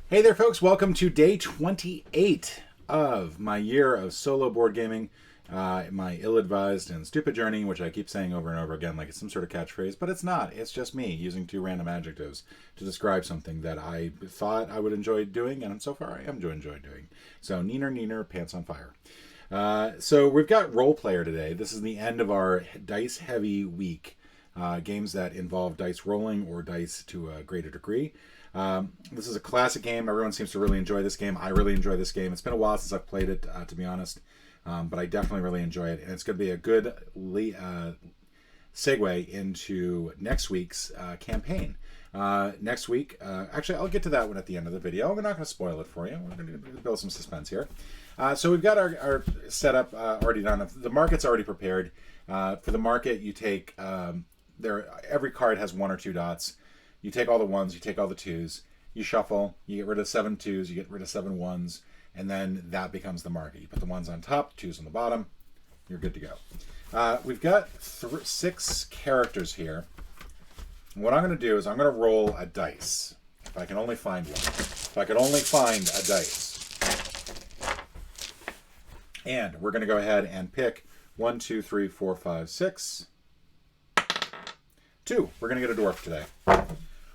Hey there, folks. Welcome to day 28 of my year of solo board gaming, my ill-advised and stupid journey, which I keep saying over and over again like it's some sort of catchphrase, but it's not. It's just me using two random adjectives to describe something that I thought I would enjoy doing, and so far I am to enjoy doing. So, neener, pants on fire. So we've got Role Player today. This is the end of our dice-heavy week. Games that involve dice rolling or dice to a greater degree. This is a classic game. Everyone seems to really enjoy this game. I really enjoy this game. It's been a while since I've played it, to be honest, but I definitely really enjoy it. And it's going to be a good segue into next week's campaign. Next week, actually, I'll get to that one at the end of the video. We're not going to spoil it for you. We're going to build some suspense here. So we've got our setup already done. The market's already prepared. For the market, you take every card has one or two dots. You take all the ones, you take all the twos, you shuffle, you get rid of 7 twos, you get rid of 7 ones, and then that becomes the market. You put the ones on top, twos on the bottom, you're good to go. We've got 6 characters here. What I'm going to do is I'm going to roll a dice. If I can only find one. If I could only find a dice. And we're going to go ahead and pick 1, 2, 3, 4, 5, 6. 2. We're going to get a dwarf today.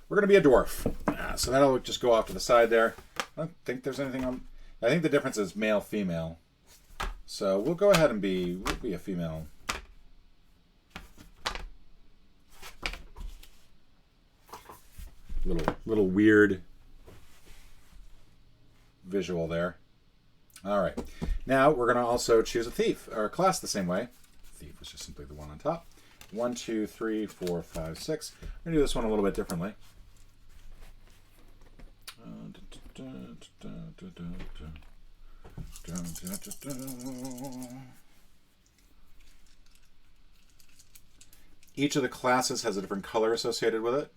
We're going to be a dwarf. So that'll just go off to the side there. I don't think there's anything on... I think the difference is male-female. So we'll go ahead and we'll be a female. Little weird visual there. All right. Now we're going to also choose a thief, or a class the same way. Thief is just simply the one on top. 1, 2, 3, 4, 5, 6. I'm going to do this one a little bit differently. Each of the classes has a different color associated with it.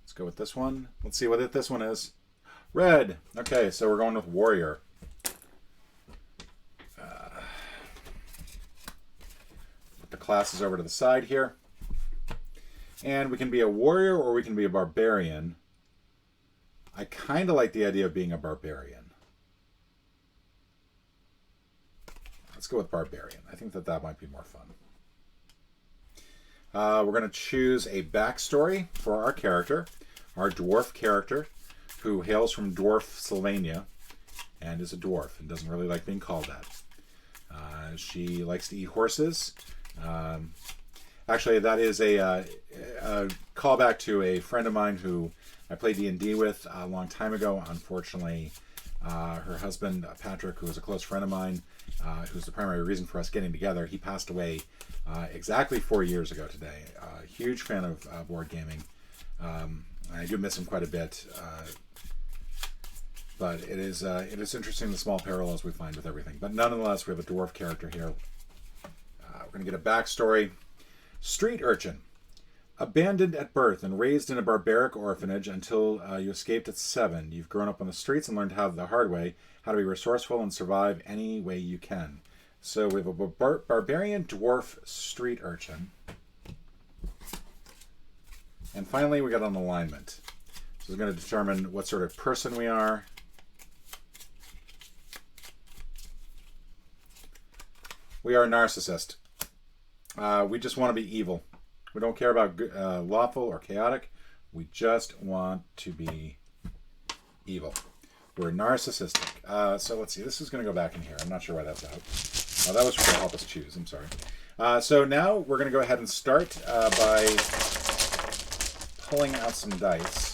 Let's go with this one. Let's see what this one is. Red. Okay, so we're going with warrior. Put the classes over to the side here. And we can be a warrior or we can be a barbarian. I kind of like the idea of being a barbarian. Let's go with barbarian. I think that might be more fun. We're going to choose a backstory for our character, our dwarf character, who hails from Dwarf-Sylvania and is a dwarf and doesn't really like being called that. She likes to eat horses. Actually, that is a callback to a friend of mine who I played D&D with a long time ago. Unfortunately, her husband, Patrick, who was a close friend of mine, who's the primary reason for us getting together, he passed away exactly 4 years ago today. Huge fan of board gaming. I do miss him quite a bit. But it is interesting the small parallels we find with everything. But nonetheless, we have a dwarf character here. We're going to get a backstory. Street urchin. Abandoned at birth and raised in a barbaric orphanage until you escaped at 7. You've grown up on the streets and learned the hard way how to be resourceful and survive any way you can. So we have a barbarian dwarf street urchin. And finally, we got an alignment. So it's going to determine what sort of person we are. We are a narcissist. We just want to be evil. We don't care about lawful or chaotic. We just want to be evil. We're narcissistic. So let's see. This is going to go back in here. I'm not sure why that's out. Oh, that was to help us choose. I'm sorry. So now we're going to go ahead and start by pulling out some dice.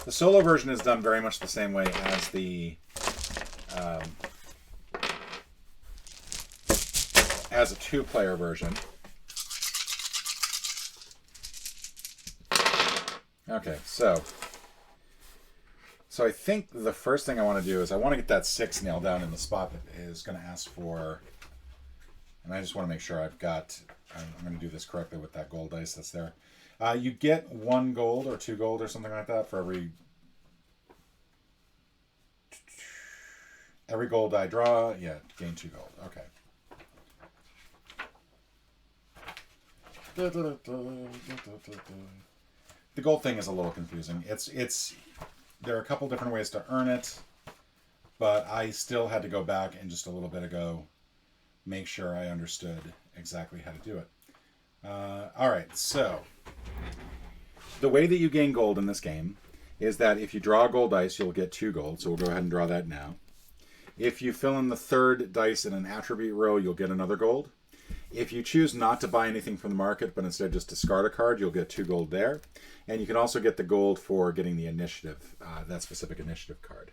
The solo version is done very much the same way as the as a 2-player version. Okay, so I think the first thing I want to do is I want to get that 6 nailed down in the spot that is going to ask for, and I just want to make sure I'm going to do this correctly with that gold dice that's there. You get 1 gold or 2 gold or something like that for every gold I draw. Yeah, gain 2 gold. Okay. The gold thing is a little confusing. It's there are a couple different ways to earn it, but I still had to go back and just a little bit ago make sure I understood exactly how to do it. All right, so the way that you gain gold in this game is that if you draw a gold dice, you'll get 2 gold. So we'll go ahead and draw that now. If you fill in the 3rd dice in an attribute row, you'll get another gold. If you choose not to buy anything from the market, but instead just discard a card, you'll get 2 gold there. And you can also get the gold for getting the initiative, that specific initiative card.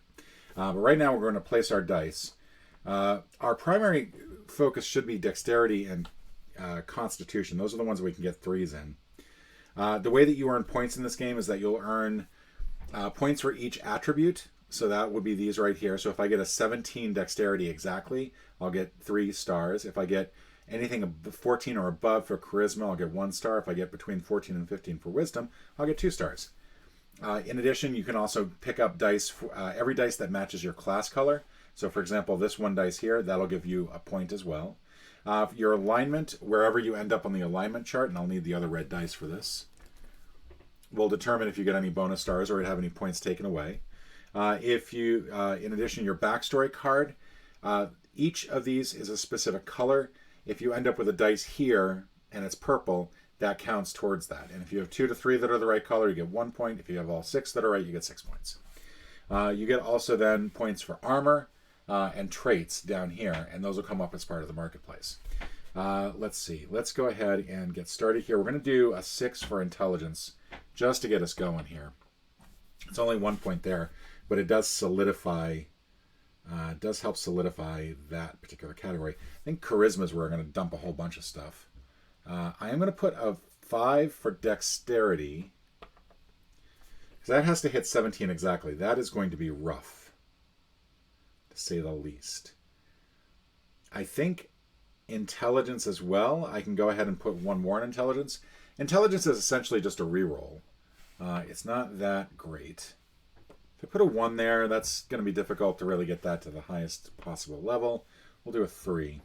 But right now we're going to place our dice. Our primary focus should be dexterity and constitution. Those are the ones that we can get 3s in. The way that you earn points in this game is that you'll earn points for each attribute. So that would be these right here. So if I get a 17 dexterity exactly, I'll get 3 stars. If I get anything 14 or above for charisma, I'll get 1 star. If I get between 14 and 15 for wisdom, I'll get 2 stars. In addition, you can also pick up dice, every dice that matches your class color. So for example, this 1 dice here, that'll give you a point as well. Your alignment, wherever you end up on the alignment chart, and I'll need the other red dice for this, will determine if you get any bonus stars or have any points taken away. If you, in addition, your backstory card, each of these is a specific color. If you end up with a dice here and it's purple, that counts towards that. And if you have 2 to 3 that are the right color, you get 1 point. If you have all 6 that are right, you get 6 points. You get also then points for armor and traits down here, and those will come up as part of the marketplace. Let's see. Let's go ahead and get started here. We're going to do a 6 for intelligence just to get us going here. It's only 1 point there, but it does solidify, does help solidify that particular category. I think charisma is where I'm going to dump a whole bunch of stuff. I am going to put a 5 for dexterity, because that has to hit 17 exactly. That is going to be rough, to say the least. I think intelligence as well. I can go ahead and put 1 more in intelligence. Intelligence is essentially just a reroll. It's not that great. If I put a 1 there, that's going to be difficult to really get that to the highest possible level. We'll do a 3.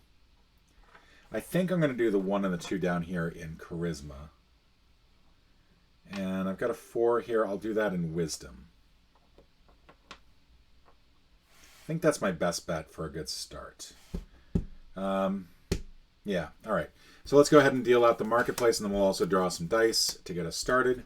I think I'm going to do the 1 and the 2 down here in charisma. And I've got a 4 here. I'll do that in wisdom. I think that's my best bet for a good start. Yeah, all right. So let's go ahead and deal out the marketplace, and then we'll also draw some dice to get us started.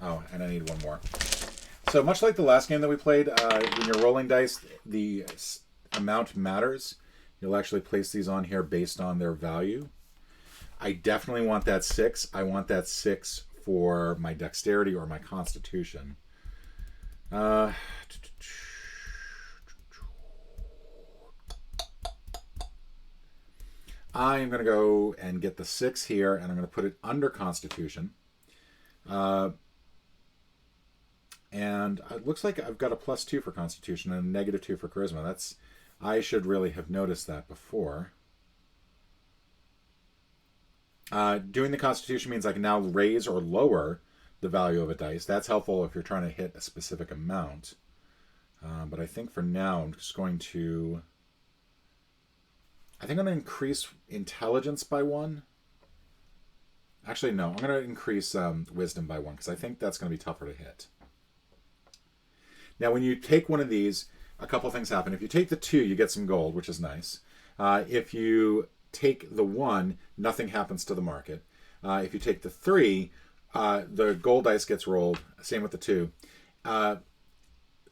Oh, and I need 1 more. So much like the last game that we played, when you're rolling dice, the amount matters. You'll actually place these on here based on their value. I definitely want that 6. I want that 6 for my dexterity or my constitution. I'm going to go and get the 6 here, and I'm going to put it under constitution. And it looks like I've got a +2 for constitution and a -2 for charisma. I should really have noticed that before. Doing the constitution means I can now raise or lower the value of a dice. That's helpful if you're trying to hit a specific amount. But I think for now I'm just going to... I think I'm going to increase intelligence by 1. Actually, no. I'm going to increase wisdom by 1 because I think that's going to be tougher to hit. Now, when you take one of these, a couple things happen. If you take the 2, you get some gold, which is nice. If you take the 1, nothing happens to the market. If you take the 3, the gold dice gets rolled. Same with the 2.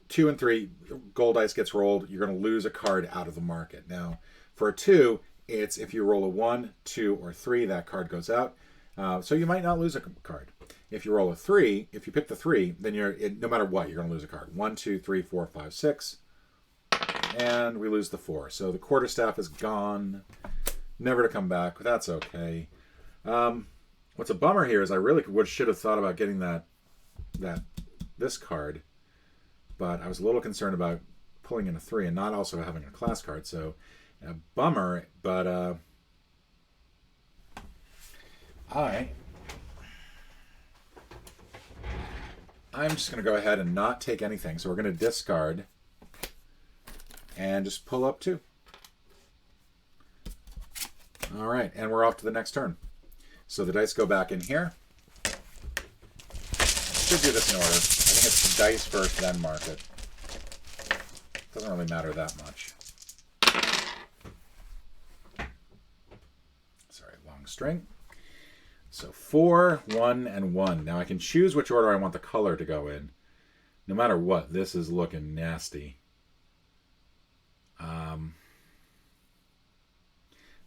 2 and 3, gold dice gets rolled. You're going to lose a card out of the market. Now, for a 2, it's if you roll a 1, 2, or 3, that card goes out. So you might not lose a card. If you roll a 3, if you pick the 3, then no matter what, you're going to lose a card. 1, 2, 3, 4, 5, 6. And we lose the 4. So the quarterstaff is gone. Never to come back. That's okay. What's a bummer here is I really should have thought about getting this card. But I was a little concerned about pulling in a 3 and not also having a class card. So a bummer, but all right. I'm just going to go ahead and not take anything. So we're going to discard and just pull up 2. All right, and we're off to the next turn. So the dice go back in here. Should do this in order. I think it's the dice first, then mark it. Doesn't really matter that much. Sorry, long string. So 4, 1, and 1. Now I can choose which order I want the color to go in. No matter what, this is looking nasty.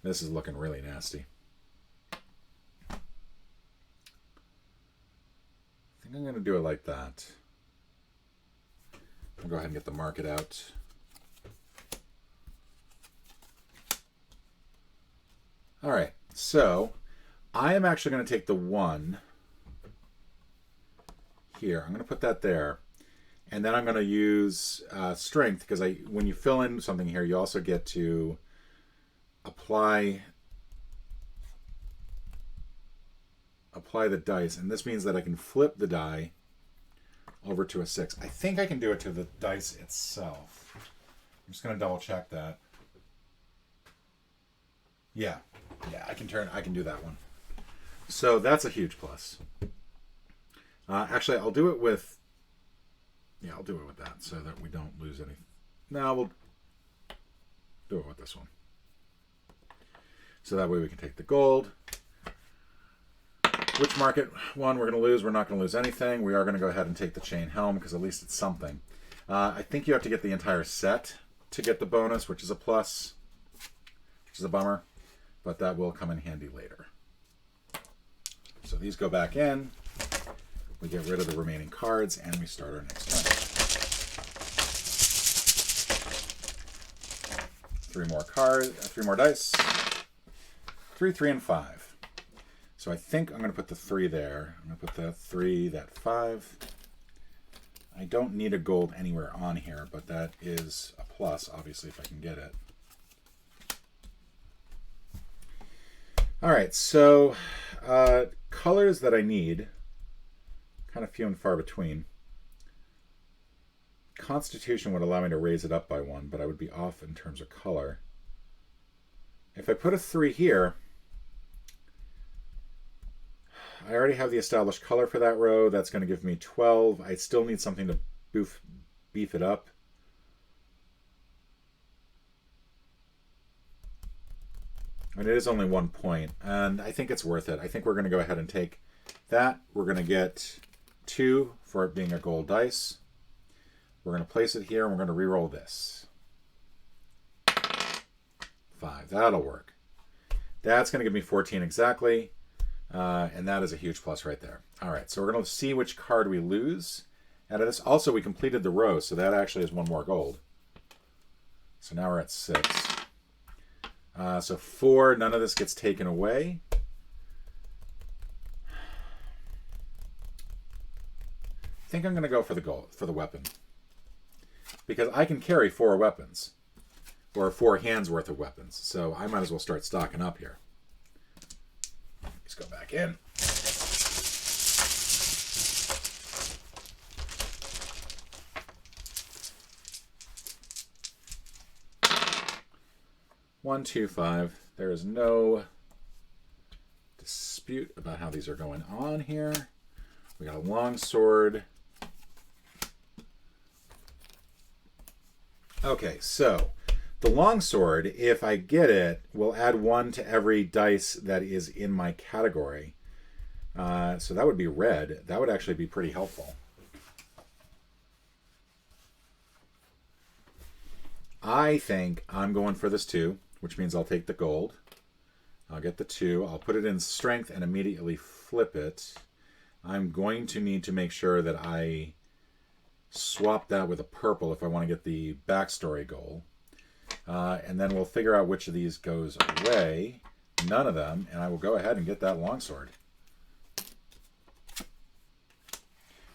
This is looking really nasty. I think I'm going to do it like that. I'll go ahead and get the market out. All right, so I am actually going to take the 1 here. I'm going to put that there. And then I'm going to use strength, because when you fill in something here, you also get to apply the dice. And this means that I can flip the die over to a 6. I think I can do it to the dice itself. I'm just going to double check that. Yeah, I can do that one. So that's a huge plus. Actually, I'll do it with that so that we don't lose any. No, we'll do it with this one. So that way we can take the gold. Which market one we're going to lose? We're not going to lose anything. We are going to go ahead and take the chain helm because at least it's something. I think you have to get the entire set to get the bonus, which is a plus, which is a bummer, but that will come in handy later. So these go back in. We get rid of the remaining cards, and we start our next turn. 3 more cards, 3 more dice. 3, 3, and 5. So I think I'm going to put the 3 there. I'm going to put that 3, that 5. I don't need a gold anywhere on here, but that is a plus, obviously, if I can get it. All right, so colors that I need, kind of few and far between. Constitution would allow me to raise it up by 1, but I would be off in terms of color. If I put a 3 here, I already have the established color for that row. That's going to give me 12. I still need something to beef it up. And it is only 1 point, and I think it's worth it. I think we're going to go ahead and take that. We're going to get 2 for it being a gold dice. We're going to place it here, and we're going to re-roll this. 5. That'll work. That's going to give me 14 exactly, and that is a huge plus right there. All right, so we're going to see which card we lose out of this. Also, we completed the row, so that actually is 1 more gold. So now we're at 6. So 4, none of this gets taken away. I think I'm going to go for the gold, for the weapon. Because I can carry 4 weapons. Or 4 hands worth of weapons. So I might as well start stocking up here. Let's go back in. One, 2, 5. There is no dispute about how these are going on here. We got a long sword. Okay, so the longsword, if I get it, will add 1 to every dice that is in my category. So that would be red. That would actually be pretty helpful. I think I'm going for this 2, which means I'll take the gold. I'll get the 2. I'll put it in strength and immediately flip it. I'm going to need to make sure that I swap that with a purple if I want to get the backstory goal. And then we'll figure out which of these goes away. None of them, and I will go ahead and get that longsword.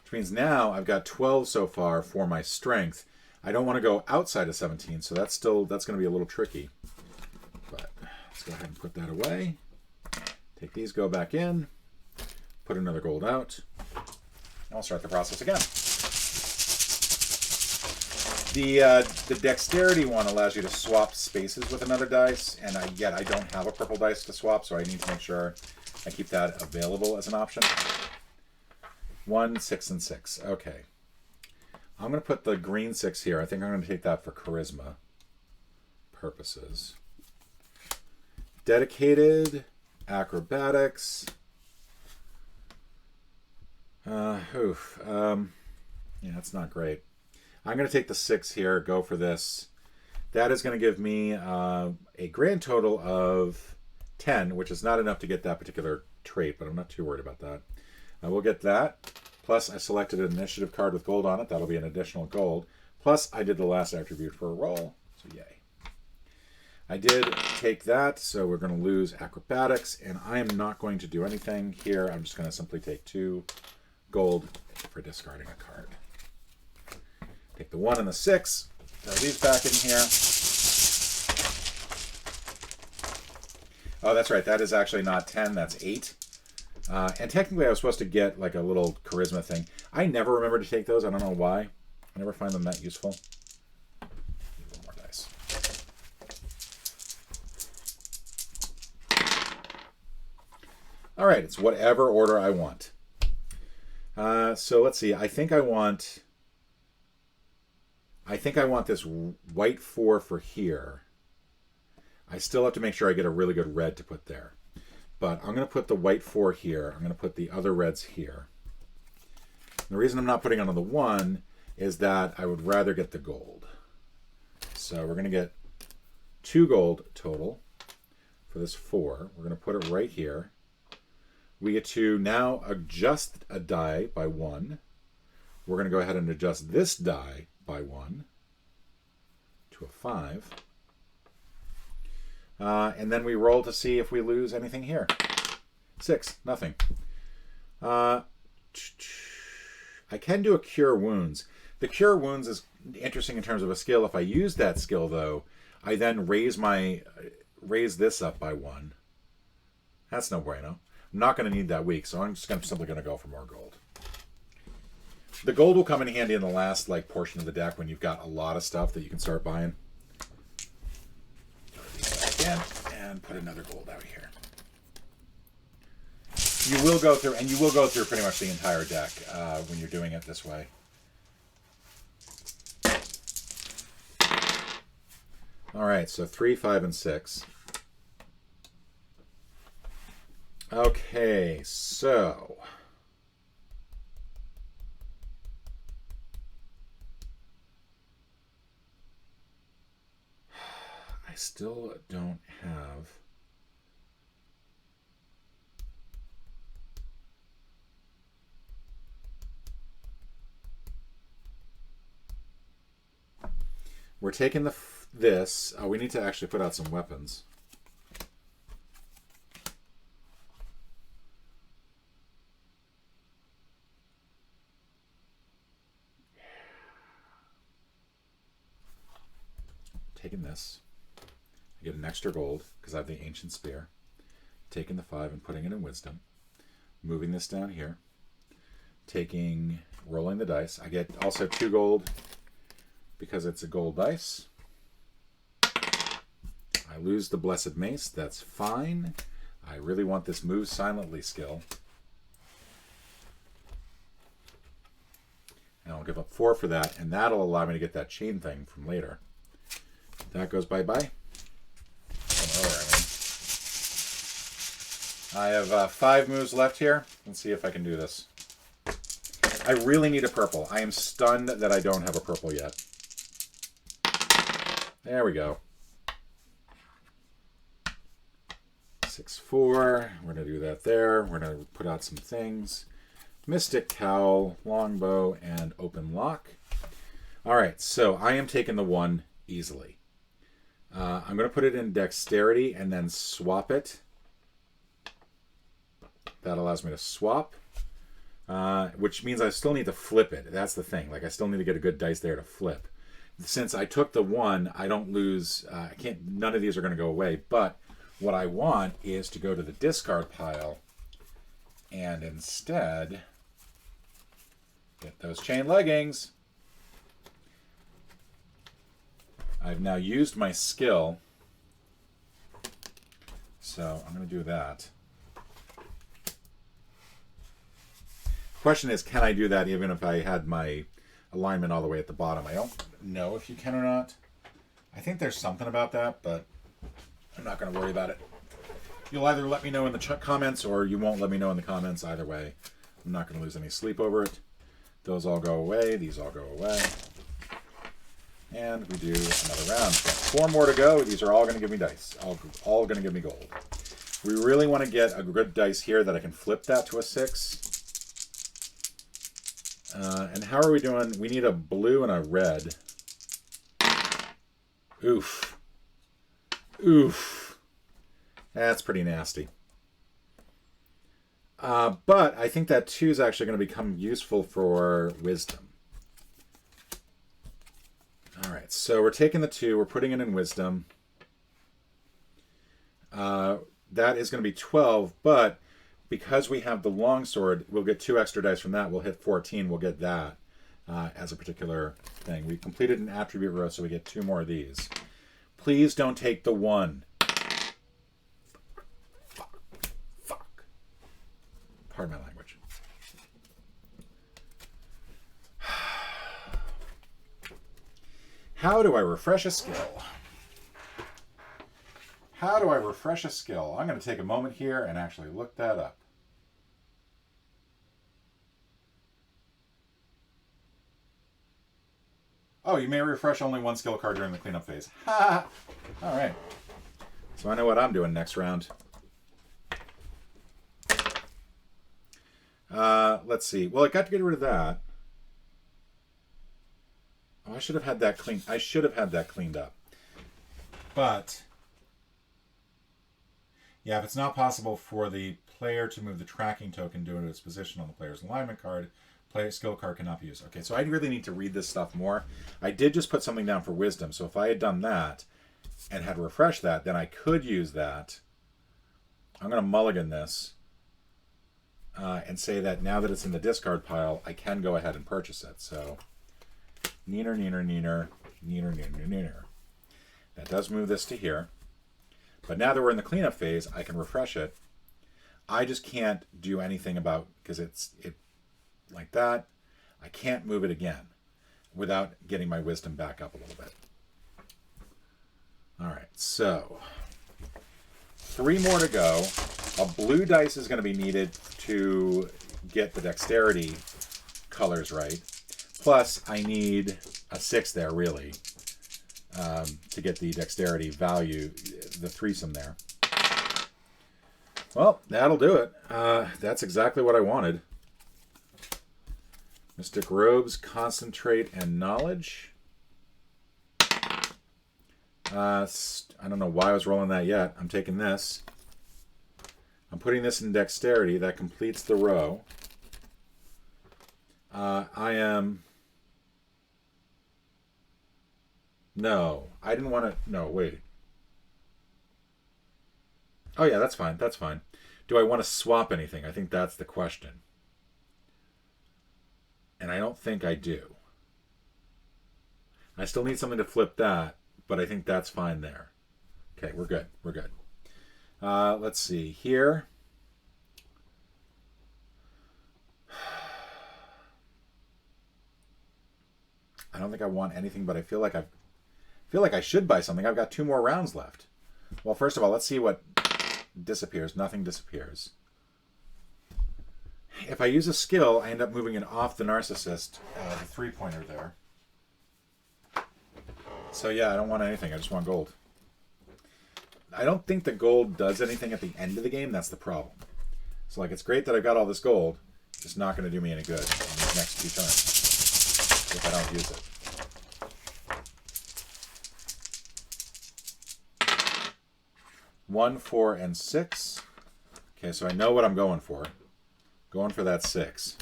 Which means now I've got 12 so far for my strength. I don't want to go outside of 17, so that's going to be a little tricky. But let's go ahead and put that away. Take these, go back in, put another gold out, and I'll start the process again. The dexterity one allows you to swap spaces with another dice, and yet I don't have a purple dice to swap, so I need to make sure I keep that available as an option. 1, 6, and 6. Okay. I'm going to put the green 6 here. I think I'm going to take that for charisma purposes. Dedicated, acrobatics. Yeah, that's not great. I'm going to take the 6 here, go for this. That is going to give me a grand total of 10, which is not enough to get that particular trait, but I'm not too worried about that. We'll get that. Plus, I selected an initiative card with gold on it. That'll be an additional gold. Plus, I did the last attribute for a roll, so yay. I did take that, so we're going to lose acrobatics, and I am not going to do anything here. I'm just going to simply take 2 gold for discarding a card. Take the 1 and the 6, throw these back in here. Oh, that's right. That is actually not 10. That's 8. And technically, I was supposed to get like a little charisma thing. I never remember to take those. I don't know why. I never find them that useful. A little more dice. All right. It's whatever order I want. So let's see. I think I want this white 4 for here. I still have to make sure I get a really good red to put there. But I'm going to put the white 4 here. I'm going to put the other reds here. The reason I'm not putting it on the 1 is that I would rather get the gold. So we're going to get 2 gold total for this 4. We're going to put it right here. We get to now adjust a die by 1. We're going to go ahead and adjust this die by 1 to a 5. And then we roll to see if we lose anything here. 6, nothing. I can do a Cure Wounds. The Cure Wounds is interesting in terms of a skill. If I use that skill, though, I then raise this up by 1. That's no bueno. I'm not going to need that week, so I'm just simply going to go for more gold. The gold will come in handy in the last portion of the deck when you've got a lot of stuff that you can start buying. Throw these back in and put another gold out here. You will go through pretty much the entire deck when you're doing it this way. All right, so 3, 5, and 6. Okay, so I still don't have we're taking this. Oh, we need to actually put out some weapons. Taking this. I get an extra gold because I have the Ancient Spear. Taking the 5 and putting it in Wisdom. Moving this down here. Rolling the dice. I get also 2 gold because it's a gold dice. I lose the Blessed Mace. That's fine. I really want this Move Silently skill. And I'll give up 4 for that, and that'll allow me to get that chain thing from later. That goes bye-bye. I have 5 moves left here. Let's see if I can do this. I really need a purple. I am stunned that I don't have a purple yet. There we go. 6, 4. We're going to do that there. We're going to put out some things. Mystic Cowl, Longbow, and Open Lock. All right, so I am taking the 1 easily. I'm going to put it in Dexterity and then swap it. That allows me to swap, which means I still need to flip it. That's the thing. I still need to get a good dice there to flip. Since I took the 1, I don't lose. I can't. None of these are going to go away. But what I want is to go to the discard pile and instead get those chain leggings. I've now used my skill. So I'm going to do that. Question is, can I do that even if I had my alignment all the way at the bottom? I don't know if you can or not. I think there's something about that, but I'm not going to worry about it. You'll either let me know in the comments or you won't let me know in the comments. Either way, I'm not going to lose any sleep over it. Those all go away. These all go away. And we do another round. So 4 more to go. These are all going to give me dice. All going to give me gold. We really want to get a good dice here that I can flip that to a 6. And how are we doing? We need a blue and a red. Oof. Oof. That's pretty nasty. But I think that 2 is actually going to become useful for wisdom. All right, so we're taking the 2, we're putting it in wisdom. That is going to be 12, but because we have the longsword, we'll get 2 extra dice from that. We'll hit 14, we'll get that as a particular thing. We completed an attribute row, so we get 2 more of these. Please don't take the 1. Fuck. Pardon my language. How do I refresh a skill? How do I refresh a skill? I'm going to take a moment here and actually look that up. Oh, you may refresh only 1 skill card during the cleanup phase. Ha! All right. So I know what I'm doing next round. Let's see. Well, I got to get rid of that. Oh, I should have had that cleaned. I should have had that cleaned up. But yeah, if it's not possible for the player to move the tracking token due to its position on the player's alignment card, player skill card cannot be used. Okay, so I really need to read this stuff more. I did just put something down for wisdom, so if I had done that and had refreshed that, then I could use that. I'm going to mulligan this and say that now that it's in the discard pile, I can go ahead and purchase it. So, neener, neener, neener, neener, neener, neener. That does move this to here. But now that we're in the cleanup phase, I can refresh it. I just can't do anything about, because it like that. I can't move it again without getting my wisdom back up a little bit. All right, so 3 more to go. A blue dice is going to be needed to get the dexterity colors right. Plus, I need a 6 there, really, to get the dexterity value, the threesome there. Well, that'll do it. That's exactly what I wanted. Mystic Robes, Concentrate, and Knowledge. I don't know why I was rolling that yet. I'm taking this. I'm putting this in Dexterity. That completes the row. I am... No, I didn't want to... No, wait. Oh yeah, that's fine. That's fine. Do I want to swap anything? I think that's the question. And I don't think I do. I still need something to flip that, but I think that's fine there. Okay, we're good. We're good. Let's see. Here. I don't think I want anything, but I feel like I should buy something. I've got 2 more rounds left. Well, first of all, let's see what disappears. Nothing disappears. If I use a skill, I end up moving it off the narcissist, the 3-pointer there. So yeah, I don't want anything. I just want gold. I don't think the gold does anything at the end of the game. That's the problem. So like, it's great that I've got all this gold. It's just not going to do me any good in these next 2 turns if I don't use it. One, 4, and 6. Okay, so I know what I'm going for. Going for that 6.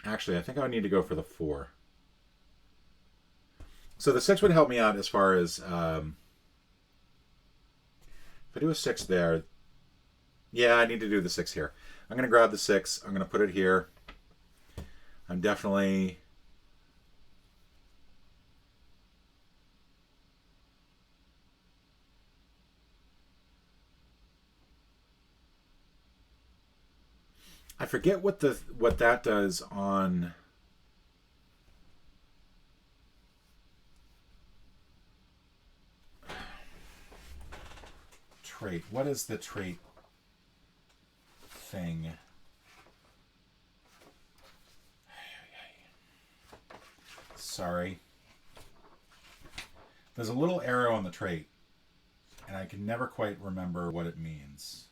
Actually, I think I need to go for the 4. So the 6 would help me out as far as if If I do a 6 there, yeah, I need to do the 6 here. I'm going to grab the 6. I'm going to put it here. I'm definitely... I forget what that does on... trait. What is the trait thing? Sorry. There's a little arrow on the trait, and I can never quite remember what it means.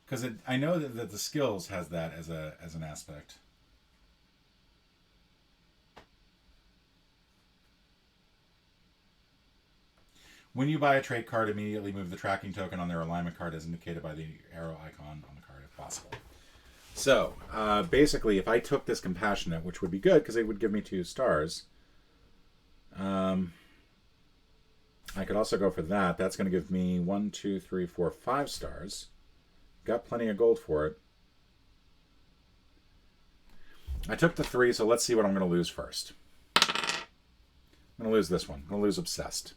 Because I know that the skills has that as an aspect. When you buy a trait card, immediately move the tracking token on their alignment card as indicated by the arrow icon on the card if possible. So, basically, if I took this Compassionate, which would be good because it would give me 2 stars, I could also go for that. That's going to give me 1, 2, 3, 4, 5 stars. Got plenty of gold for it. I took the 3, so let's see what I'm going to lose first. I'm going to lose this one. I'm going to lose Obsessed.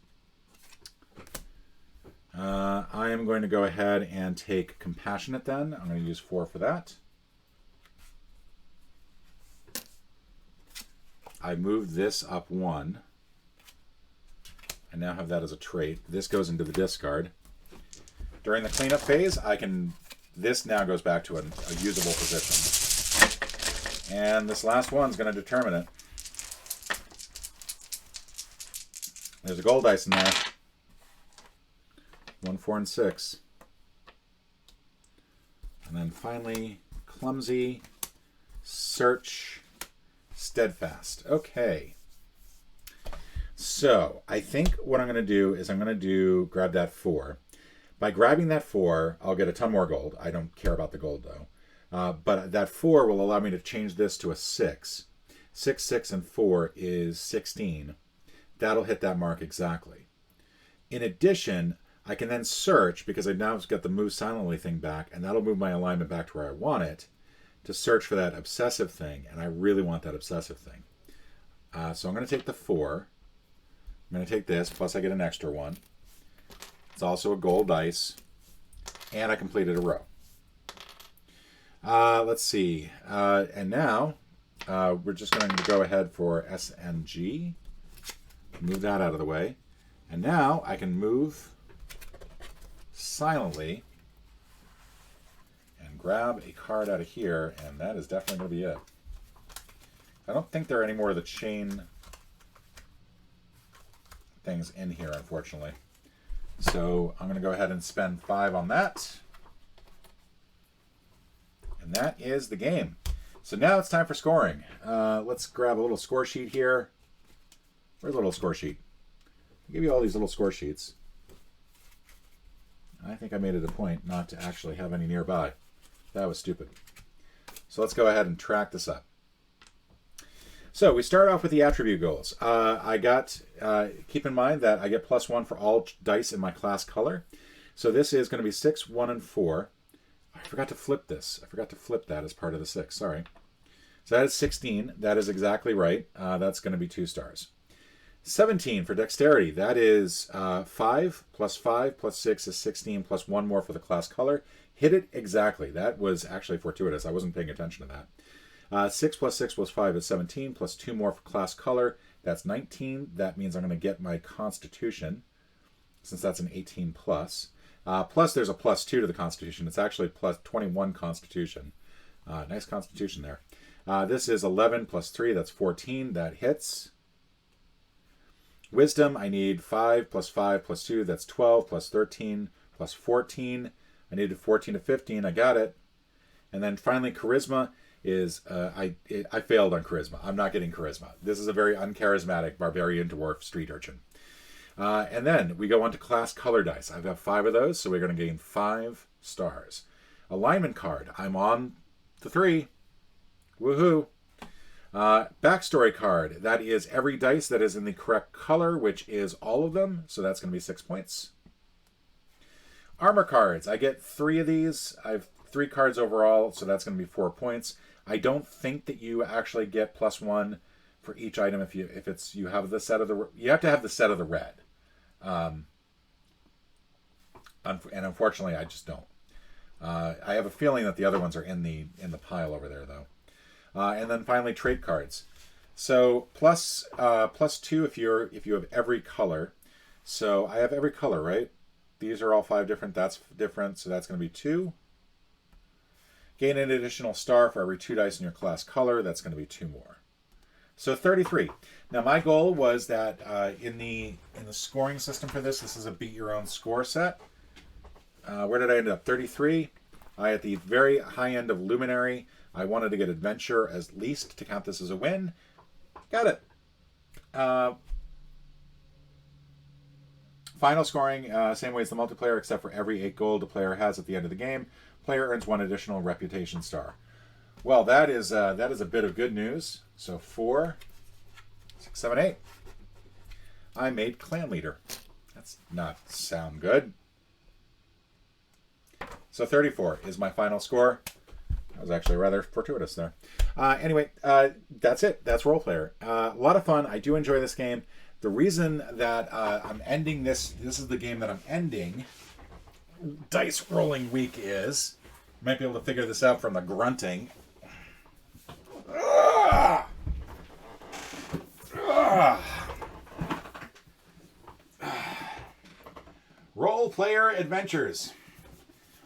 I am going to go ahead and take Compassionate then. I'm going to use 4 for that. I moved this up 1. I now have that as a trait. This goes into the discard. During the cleanup phase, this now goes back to a usable position. And this last one's going to determine it. There's a gold dice in there. 1, 4, and 6. And then finally, Clumsy, Search, Steadfast. Okay. So, I think what I'm going to do is I'm going to grab that 4. By grabbing that 4, I'll get a ton more gold. I don't care about the gold, though. But that 4 will allow me to change this to a 6. 6, 6, and 4 is 16. That'll hit that mark exactly. In addition, I can then search, because I've now got the Move Silently thing back, and that'll move my alignment back to where I want it, to search for that Obsessive thing, and I really want that Obsessive thing. So I'm going to take the 4. I'm going to take this, plus I get an extra one. It's also a gold dice, and I completed a row. Let's see. And now, we're just going to go ahead for S and G. Move that out of the way. And now I can move silently and grab a card out of here, and that is definitely going to be it. I don't think there are any more of the chain things in here, unfortunately. So I'm going to go ahead and spend 5 on that. And that is the game. So now it's time for scoring. Let's grab a little score sheet here. Where's a little score sheet? I'll give you all these little score sheets. I think I made it a point not to actually have any nearby. That was stupid. So let's go ahead and track this up. So we start off with the attribute goals. Keep in mind that I get +1 for all dice in my class color. So this is going to be 6, 1, and 4. I forgot to flip this. I forgot to flip that as part of the 6. Sorry. So that is 16. That is exactly right. That's going to be 2 stars. 17 for dexterity. That is 5 plus 5 plus 6 is 16 plus 1 more for the class color. Hit it exactly. That was actually fortuitous. I wasn't paying attention to that. 6 plus 6 plus 5 is 17 plus 2 more for class color. That's 19. That means I'm going to get my Constitution, since that's an 18 plus. Plus there's a +2 to the Constitution. It's actually plus 21 Constitution. Nice Constitution there. This is 11 plus 3. That's 14. That hits. Wisdom, I need 5 plus 5 plus 2. That's 12 plus 13 plus 14. I needed 14 to 15. I got it. And then finally, Charisma is, I failed on Charisma. I'm not getting Charisma. This is a very uncharismatic barbarian dwarf street urchin. And then we go on to class color dice. I've got 5 of those, so we're going to gain 5 stars. Alignment card. I'm on the 3. Woohoo! Backstory card. That is every dice that is in the correct color, which is all of them. So that's going to be 6 points. Armor cards. I get 3 of these. I have 3 cards overall, so that's going to be 4 points. I don't think that you actually get +1 for each item if you have the set of the, you have to have the set of the red. And unfortunately, I just don't. I have a feeling that the other ones are in the pile over there, though. And then finally, trait cards. So +2 if you have every color. So I have every color, right? These are all 5 different. That's different. So that's going to be 2. Gain an additional star for every 2 dice in your class color. That's going to be 2 more. So 33. Now my goal was that in the scoring system for this is a beat your own score set. Where did I end up? 33. I at the very high end of Luminary. I wanted to get Adventure as least to count this as a win. Got it. Final scoring, same way as the multiplayer, except for every 8 gold the player has at the end of the game. Player earns 1 additional reputation star. Well, that is a bit of good news. So 4, 6, 7, 8. I made clan leader. That's not sound good. So 34 is my final score. That was actually rather fortuitous there. Anyway, that's it. That's Role Player. A lot of fun. I do enjoy this game. The reason that I'm ending this is the game that I'm ending Dice Rolling Week is. You might be able to figure this out from the grunting. Role Player Adventures.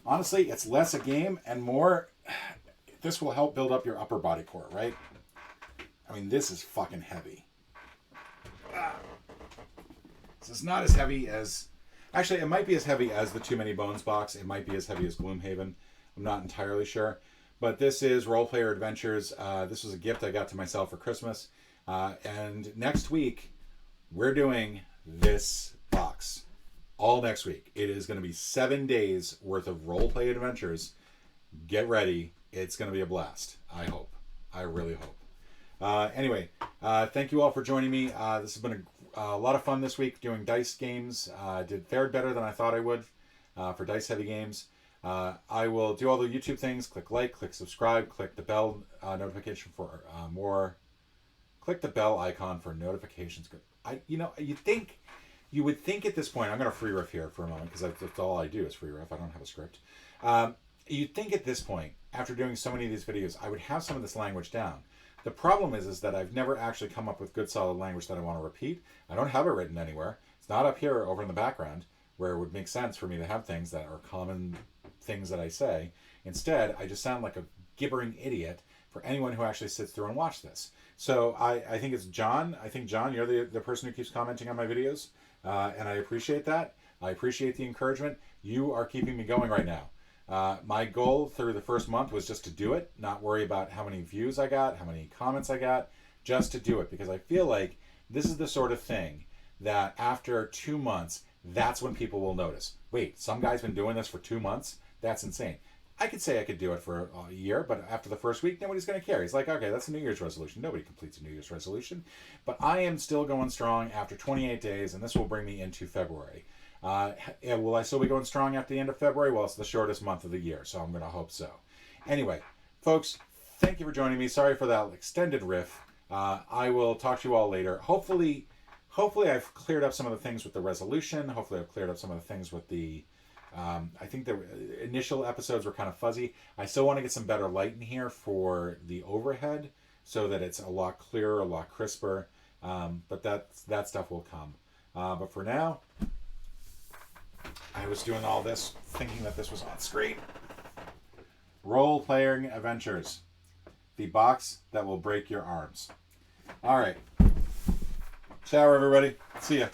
Honestly, it's less a game and more, this will help build up your upper body core, right? I mean, this is fucking heavy. This is not as heavy as, actually, it might be as heavy as the Too Many Bones box. It might be as heavy as Gloomhaven. I'm not entirely sure. But this is Role Player Adventures. This was a gift I got to myself for Christmas. And next week, we're doing this box. All next week. It is going to be 7 days worth of Role Play Adventures. Get ready. It's going to be a blast. I hope. I really hope. Anyway, thank you all for joining me. This has been a lot of fun this week doing dice games. Fared better than I thought I would for dice heavy games. I will do all the YouTube things. Click like, click subscribe, click the bell notification for more. Click the bell icon for notifications. You would think at this point, I'm going to free riff here for a moment because that's all I do is free riff. I don't have a script. You'd think at this point, after doing so many of these videos, I would have some of this language down. The problem is that I've never actually come up with good solid language that I want to repeat. I don't have it written anywhere. It's not up here over in the background where it would make sense for me to have things that are common things that I say. Instead, I just sound like a gibbering idiot for anyone who actually sits through and watches this. So I think it's John. I think, John, you're the person who keeps commenting on my videos. And I appreciate that. I appreciate the encouragement. You are keeping me going right now. My goal through the first month was just to do it, not worry about how many views I got, how many comments I got, just to do it. Because I feel like this is the sort of thing that after 2 months, that's when people will notice. Wait, some guy's been doing this for 2 months? That's insane. I could say I could do it for a year, but after the first week, nobody's going to care. He's like, okay, that's a New Year's resolution. Nobody completes a New Year's resolution. But I am still going strong after 28 days, and this will bring me into February. Will I still be going strong after the end of February? Well, it's the shortest month of the year, so I'm going to hope so. Anyway, folks, thank you for joining me. Sorry for that extended riff. I will talk to you all later. Hopefully I've cleared up some of the things with the resolution. Hopefully I've cleared up some of the things with the... I think the initial episodes were kind of fuzzy. I still want to get some better light in here for the overhead so that it's a lot clearer, a lot crisper. But that stuff will come. But for now, I was doing all this thinking that this was on screen. Role-playing adventures. The box that will break your arms. All right. Ciao, everybody. See ya.